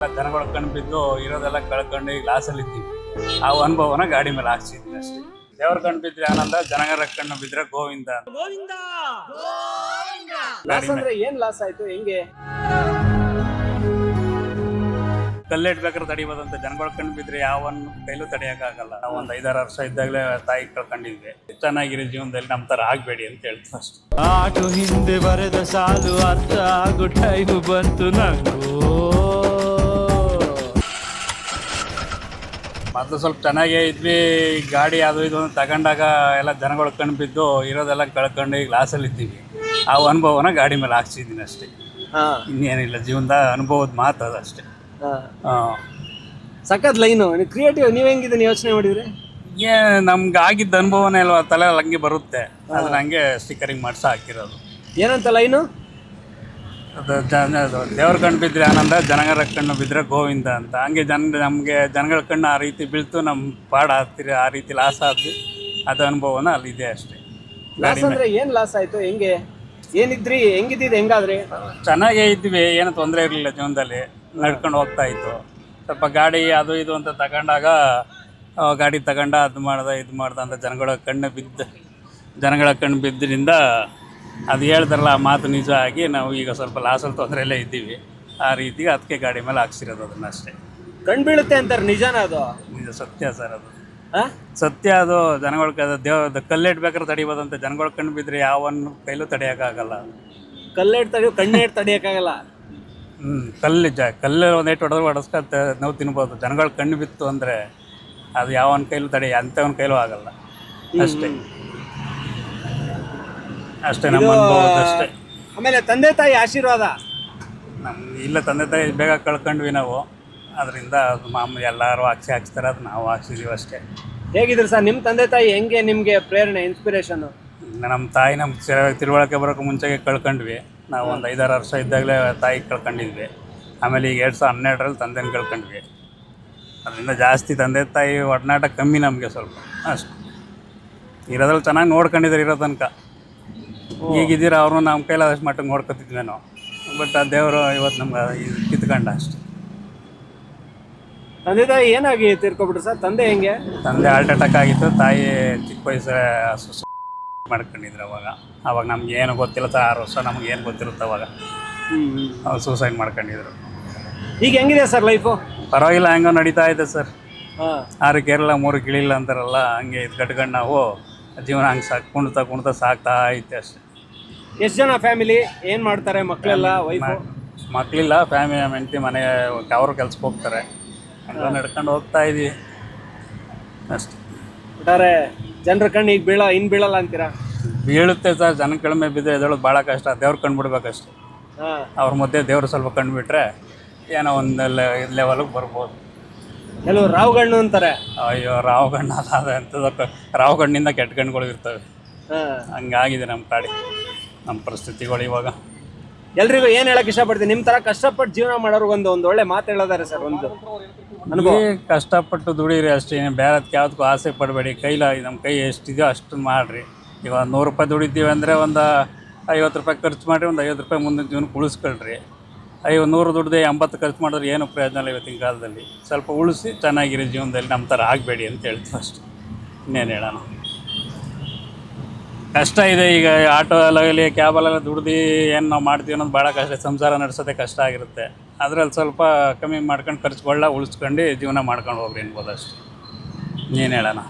ಜನಗಳ ಕಣ್ಣು ಬಿದ್ದು ಇರೋದೆಲ್ಲ ಕಳ್ಕೊಂಡು ಈಗ ಲಾಸಲ್ಲಿ ಇದ್ದೀವಿ. ಆ ಅನುಭವನ ಗಾಡಿ ಮೇಲೆ ಹಾಕ್ಸಿದ್ವಿ ಅಷ್ಟೇ. ದೇವ್ರ ಕಣ್ಣು ಬಿದ್ರೆ ಆನಂದ, ಜನಗಳ ಕಣ್ಣು ಬಿದ್ರೆ ಗೋವಿಂದ. ಲಾಸ್ ಅಂದ್ರೆ ಏನ್ ಲಾಸ್ ಆಯ್ತು, ಹೆಂಗೆ? ಕಲ್ಲೆಟ್ಬೇಕಾದ್ರೆ ತಡಿಬೋದಂತ ಜನಗಳ ಕಣ್ಣು ಬಿದ್ರೆ ಯಾವನ್ ಕೈಲೂ ತಡೆಯಕ್ಕಾಗಲ್ಲ. ನಾವು ಒಂದು 5-6 ವರ್ಷ ಇದ್ದಾಗಲೇ ತಾಯಿ ಕಳ್ಕೊಂಡಿದ್ವಿ. ಚೆನ್ನಾಗಿರೋ ಜೀವನದಲ್ಲಿ ನಮ್ಮ ತರ ಆಗ್ಬೇಡಿ ಅಂತ ಹೇಳ್ತೀವಿ ಅಷ್ಟೇ. ಆಟು ಹಿಂದೆ ಬರೆದ ಸಾಲು ಅರ್ಥ ಆಗೋ ಟೈಮು ಬಂತು ನಂಗೂ. ಮೊದಲು ಸ್ವಲ್ಪ ಚೆನ್ನಾಗೇ ಇದ್ವಿ. ಗಾಡಿ ಅದು ಇದು ತಗೊಂಡಾಗ ಎಲ್ಲ ಜನಗಳ ಕಣ್ಣು ಬಿದ್ದು ಇರೋದೆಲ್ಲ ಕಳ್ಕೊಂಡು ಈಗ ಲಾಸಲ್ಲಿ ಇದ್ದೀವಿ. ಆ ಅನುಭವನ ಗಾಡಿ ಮೇಲೆ ಹಾಕ್ಸಿದ್ದೀನಿ ಅಷ್ಟೇ. ಇನ್ನೇನಿಲ್ಲ, ಜೀವನದ ಅನುಭವದ ಮಾತು ಅದು ಅಷ್ಟೇ. ಸಖತ್ ಲೈನು. ಕ್ರಿಯೇಟಿವ್. ನೀವ್ ಹೆಂಗಿದ್ದೀನಿ ಯೋಚನೆ ಮಾಡಿದ್ರಿ? ನಮ್ಗೆ ಆಗಿದ್ದ ಅನುಭವನೇ ಅಲ್ವಾ, ತಲೆ ಹಂಗೆ ಬರುತ್ತೆ. ಅದನ್ನ ಹಂಗೆ ಸ್ಟಿಕರಿಂಗ್ ಮಾಡಿಸಿ ಹಾಕಿರೋದು. ಏನಂತ ಲೈನು? ಅದು ದೇವ್ರ ಕಣ್ಣು ಬಿದ್ದರೆ ಆನಂದ, ಜನಗಳ ಕಣ್ಣು ಬಿದ್ದರೆ ಗೋವಿಂದ ಅಂತ. ಹಂಗೆ ನಮಗೆ ಜನಗಳ ಕಣ್ಣು ಆ ರೀತಿ ಬೀಳ್ತು, ನಮ್ಮ ಪಾಡ ಆಗ್ತಿರಿ ಆ ರೀತಿ ಲಾಸ್ ಆದ್ವಿ. ಅದು ಅನುಭವನ ಅಲ್ಲಿದೆ ಅಷ್ಟೇ. ಲಾಸ್ ಅಂದ್ರೆ ಏನ್ ಲಾಸ್ ಆಯ್ತು, ಹೆಂಗೆ? ಏನಿದ್ರಿ, ಹೆಂಗಿದ್ದಿದ್ದು, ಹೆಂಗಾದ್ರಿ? ಚೆನ್ನಾಗೇ ಇದ್ವಿ, ಏನೂ ತೊಂದರೆ ಇರಲಿಲ್ಲ. ಜೀವನದಲ್ಲಿ ನಡ್ಕೊಂಡು ಹೋಗ್ತಾ ಇತ್ತು. ಸ್ವಲ್ಪ ಗಾಡಿ ಅದು ಇದು ಅಂತ ತಗೊಂಡಾಗ ಗಾಡಿ ತಗೊಂಡ ಅದು ಮಾಡ್ದೆ ಇದು ಮಾಡ್ದೆ ಅಂತ ಜನಗಳ ಕಣ್ಣು ಬಿದ್ದರಿಂದ ಅದು ಹೇಳ್ತಾರಲ್ಲ, ಆ ಮಾತು ನಿಜ ಆಗಿ ನಾವು ಈಗ ಸ್ವಲ್ಪ ಲಾಸಲ್ಲಿ ತೊಂದರೆಯಲ್ಲೇ ಇದ್ದೀವಿ. ಆ ರೀತಿ ಅದಕ್ಕೆ ಗಾಡಿ ಮೇಲೆ ಹಾಕ್ಸಿರೋದು ಅದನ್ನ ಅಷ್ಟೇ. ಕಣ್ ಬೀಳುತ್ತೆ ಅಂತಾರೆ, ನಿಜಾನ ಅದು? ನಿಜ, ಸತ್ಯ ಸರ್ ಅದು. ಸತ್ಯ ಅದು. ಜನಗಳ ಕಲ್ಲೆಟ್ಬೇಕಾದ್ರೆ ತಡಿಬೋದಂತ. ಜನಗಳ ಕಣ್ಣು ಬಿದ್ದರೆ ಯಾವನ್ನ ಕೈಲೂ ತಡೆಯೋಕ್ಕಾಗಲ್ಲ. ಕಣ್ಣೇಟ್ ತಡಿಯೋಕ್ಕಾಗಲ್ಲ. ಕಲ್ಲು ಒಂದೇಟು ಹೊಡೆಸ್ಕೊತ ನಾವು ತಿನ್ಬೋದು. ಜನಗಳ ಕಣ್ಣು ಬಿತ್ತು ಅಂದರೆ ಅದು ಯಾವನ ಕೈಲೂ ಅಂಥವನ ಕೈಲೂ ಆಗಲ್ಲ. ಅಷ್ಟೇ ನಮ್ಮ ಅನುಭವ ಅಷ್ಟೇ. ಆಮೇಲೆ ತಂದೆ ತಾಯಿ ಆಶೀರ್ವಾದ ಇಲ್ಲ, ತಂದೆ ತಾಯಿ ಬೇಗ ಕಳ್ಕೊಂಡ್ವಿ ನಾವು. ಅದರಿಂದ ಅದು ಮಾಮೂಲಿ ಎಲ್ಲರೂ ಹಾಕ್ಸ್ತಾರೆ, ಅದು ನಾವು ಹಾಕ್ಸಿದೀವಿ ಅಷ್ಟೇ. ಹೇಗಿದ್ರು ಸರ್ ನಿಮ್ಮ ತಂದೆ ತಾಯಿ? ಹೆಂಗೆ ನಿಮಗೆ ಪ್ರೇರಣೆ, ಇನ್ಸ್ಪಿರೇಷನ್? ನಮ್ಮ ತಾಯಿ ತಿಳುವಳಿಕೆ ಬರೋಕ್ಕೆ ಮುಂಚೆಗೆ ಕಳ್ಕೊಂಡ್ವಿ. ನಾವು ಒಂದು 5-6 ವರ್ಷ ಇದ್ದಾಗಲೇ ತಾಯಿ ಕಳ್ಕೊಂಡಿದ್ವಿ. ಆಮೇಲೆ ಈಗ 2012ರಲ್ಲಿ ತಂದೆನ ಕಳ್ಕೊಂಡ್ವಿ. ಅದರಿಂದ ಜಾಸ್ತಿ ತಂದೆ ತಾಯಿ ಒಡನಾಟ ಕಮ್ಮಿ ನಮಗೆ ಸ್ವಲ್ಪ ಅಷ್ಟು. ಇರೋದ್ರಲ್ಲಿ ಚೆನ್ನಾಗಿ ನೋಡ್ಕೊಂಡಿದ್ದಾರೆ ಇರೋ ತನಕ. ಈಗಿದ್ದೀರ ಅವ್ರನ್ನೂ ನಮ್ಮ ಕೈಲಾದಷ್ಟು ಮಟ್ಟಿಗೆ ನೋಡ್ಕೊತಿದ್ವೇನೋ. ಬಟ್ ಆ ದೇವರು ಇವತ್ತು ನಮ್ಗೆ ಕಿತ್ಕೊಂಡ ಅಷ್ಟೆ. ತಂದೆ ತಾಯಿ ಏನಾಗಿ ತೀರ್ಕೊಬಿಟ್ರು ಸರ್? ತಂದೆ ಹೆಂಗೆ? ತಂದೆ ಹಾರ್ಟ್ ಅಟ್ಯಾಕ್ ಆಗಿತ್ತು. ತಾಯಿ ಚಿಕ್ಕ ವಯಸ್ಸು ಮಾಡ್ಕೊಂಡಿದ್ರು. ಅವಾಗ ನಮ್ಗೆ ಏನು ಗೊತ್ತಿಲ್ಲ ಸರ್. 6 ವರ್ಷ ನಮ್ಗೆ ಏನು ಗೊತ್ತಿರುತ್ತೆ ಅವಾಗ. ಅವ್ರು ಸೂಸೈಡ್ ಮಾಡ್ಕೊಂಡಿದ್ರು. ಈಗ ಹೆಂಗಿದೆ ಸರ್ ಲೈಫು? ಪರವಾಗಿಲ್ಲ, ಹಂಗೆ ನಡೀತಾ ಇದೆ ಸರ್. 6 ಕೇರಳ 3 ಕಿಳಿಲ್ಲ ಅಂತಾರಲ್ಲ, ಹಂಗೆ ಇದು ಕಟ್ಕೊಂಡು ನಾವು ಜೀವನ ಹಂಗೆ ಕುಣ್ತಾ ಸಾಕ್ತಾ ಐತೆ ಅಷ್ಟೇ. ಎಷ್ಟು ಜನ ಫ್ಯಾಮಿಲಿ? ಏನು ಮಾಡ್ತಾರೆ ಮಕ್ಕಳೆಲ್ಲ? ವೈಫು? ಮಕ್ಕಳಿಲ್ಲ, ಫ್ಯಾಮಿಲಿ ಹೆಂಡತಿ ಮನೆ ಅವರು ಕೆಲ್ಸಕ್ಕೆ ಹೋಗ್ತಾರೆ. ಹಂಗೆ ನಡ್ಕೊಂಡು ಹೋಗ್ತಾ ಇದೀವಿ ಅಷ್ಟೇ. ಒಟ್ಟಾರೆ ಜನರ ಕಣ್ಣು ಈಗ ಬೀಳಲ್ಲ ಅಂತೀರಾ? ಬೀಳುತ್ತೆ ಸರ್. ಜನ ಕಡಿಮೆ ಬಿದ್ದರೆ ಎದೊಳಗೆ ಭಾಳ ಕಷ್ಟ. ದೇವ್ರ ಕಣ್ಣು ಬಿಡ್ಬೇಕಷ್ಟೆ. ಅವ್ರ ಮಧ್ಯೆ ದೇವ್ರು ಸ್ವಲ್ಪ ಕಣ್ಣು ಬಿಟ್ರೆ ಏನೋ ಒಂದು ಲೆವೆಲ್ಗೆ ಬರ್ಬೋದು. ಕೆಲವು ರಾವ್ಗಣ್ಣು ಅಂತಾರೆ. ಅಯ್ಯೋ, ರಾವ್ಗಣ್ಣು ಅಲ್ಲ, ಎಂಥದಕ್ಕೆ ರಾವ್ಗಣ್ಣಿಂದ ಕೆಟ್ಟ ಕಣ್ಣುಗಳು ಇರ್ತವೆ. ಹಂಗಾಗಿದೆ ನಮ್ಮ ಕಾಡಿ, ನಮ್ಮ ಪರಿಸ್ಥಿತಿಗಳು ಇವಾಗ. ಎಲ್ರಿಗೂ ಏನು ಹೇಳಕ್ಕೆ ಇಷ್ಟಪಡ್ತೀನಿ? ನಿಮ್ಮ ಥರ ಕಷ್ಟಪಟ್ಟು ಜೀವನ ಮಾಡೋರ್ಗೆ ಒಂದು ಒಳ್ಳೆ ಮಾತು ಹೇಳೋದಾರೆ ಸರ್. ಒಂದು ಅನುಭವ. ಕಷ್ಟಪಟ್ಟು ದುಡೀರಿ ಅಷ್ಟೇ. ಬೇರೆದಕ್ಕೆ ಯಾವುದಕ್ಕೂ ಆಸೆ ಪಡಬೇಡಿ. ನಮ್ಮ ಕೈ ಎಷ್ಟಿದೆಯೋ ಅಷ್ಟು ಮಾಡಿರಿ. ಇವಾಗ 100 ರೂಪಾಯಿ ದುಡಿತೀವಿ ಅಂದರೆ ಒಂದು 50 ರೂಪಾಯಿ ಖರ್ಚು ಮಾಡಿರಿ, ಒಂದು 50 ರೂಪಾಯಿ ಮುಂದಿನ ಜೀವನಕ್ಕೆ ಉಳಿಸ್ಕೊಳ್ರಿ. 100 ದುಡ್ದೆ 80 ಖರ್ಚು ಮಾಡಿದ್ರೆ ಏನು ಪ್ರಯೋಜನ ಇಲ್ಲ ಇವತ್ತಿನ ಕಾಲದಲ್ಲಿ. ಸ್ವಲ್ಪ ಉಳಿಸಿ ಚೆನ್ನಾಗಿರೋ ಜೀವನದಲ್ಲಿ ನಮ್ಮ ಥರ ಆಗಬೇಡಿ ಅಂತ ಹೇಳ್ತೀವಿ ಅಷ್ಟೇ. ಇನ್ನೇನು ಹೇಳೋಣ. ಕಷ್ಟ ಇದೆ ಈಗ. ಆಟೋಲ್ಲಾಗಲಿ ಕ್ಯಾಬಲ್ಲೆಲ್ಲ ದುಡ್ದು ಏನು ನಾವು ಮಾಡ್ತೀವಿ ಅನ್ನೋದು ಭಾಳ ಕಷ್ಟ. ಸಂಸಾರ ನಡೆಸೋದೇ ಕಷ್ಟ ಆಗಿರುತ್ತೆ. ಅದರಲ್ಲಿ ಸ್ವಲ್ಪ ಕಮ್ಮಿ ಮಾಡ್ಕೊಂಡು ಖರ್ಚುಗಳನ್ನ ಉಳಿಸ್ಕೊಂಡು ಜೀವನ ಮಾಡ್ಕೊಂಡು ಹೋಗ್ರಿ ಅನ್ಬೋದು ಅಷ್ಟೇ. ಇನ್ನೇನು ಹೇಳೋಣ.